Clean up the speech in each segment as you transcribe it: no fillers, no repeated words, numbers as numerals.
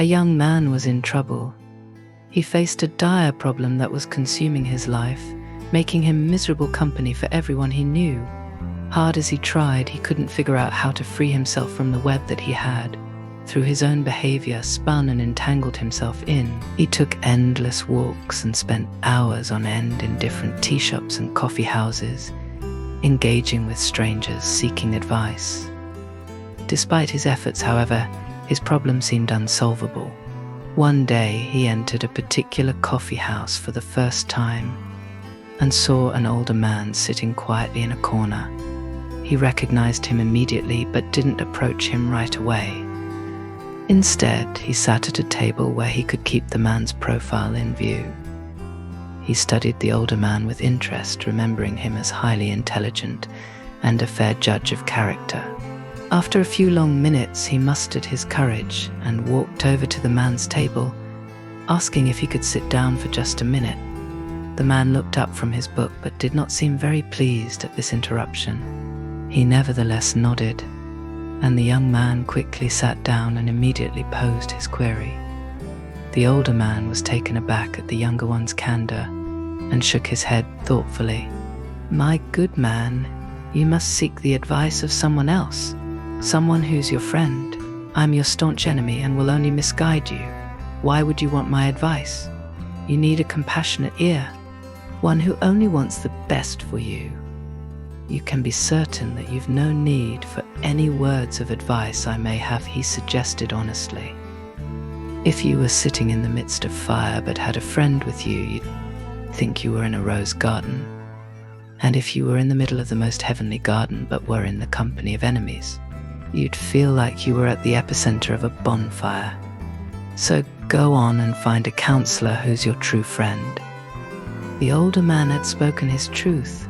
A young man was in trouble. He faced a dire problem that was consuming his life, making him miserable company for everyone he knew. Hard as he tried, he couldn't figure out how to free himself from the web that he had. Through his own behavior, spun and entangled himself in. He took endless walks and spent hours on end in different tea shops and coffee houses, engaging with strangers, seeking advice. Despite his efforts, however, his problem seemed unsolvable. One day, he entered a particular coffee house for the first time and saw an older man sitting quietly in a corner. He recognized him immediately but didn't approach him right away. Instead, he sat at a table where he could keep the man's profile in view. He studied the older man with interest, remembering him as highly intelligent and a fair judge of character. After a few long minutes, he mustered his courage and walked over to the man's table, asking if he could sit down for just a minute. The man looked up from his book but did not seem very pleased at this interruption. He nevertheless nodded, and the young man quickly sat down and immediately posed his query. The older man was taken aback at the younger one's candor and shook his head thoughtfully. "My good man, you must seek the advice of someone else. Someone who's your friend. I'm your staunch enemy and will only misguide you. Why would you want my advice? You need a compassionate ear, one who only wants the best for you. You can be certain that you've no need for any words of advice I may have," he suggested honestly. "If you were sitting in the midst of fire but had a friend with you, you'd think you were in a rose garden. And if you were in the middle of the most heavenly garden but were in the company of enemies, you'd feel like you were at the epicenter of a bonfire. So go on and find a counselor who's your true friend." The older man had spoken his truth,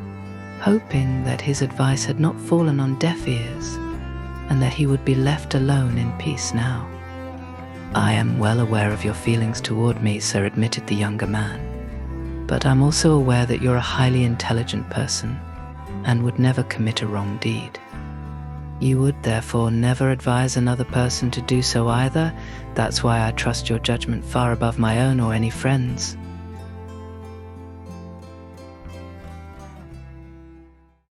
hoping that his advice had not fallen on deaf ears and that he would be left alone in peace now. "I am well aware of your feelings toward me, sir," admitted the younger man. "But I'm also aware that you're a highly intelligent person and would never commit a wrong deed. You would therefore never advise another person to do so either. That's why I trust your judgment far above my own or any friends.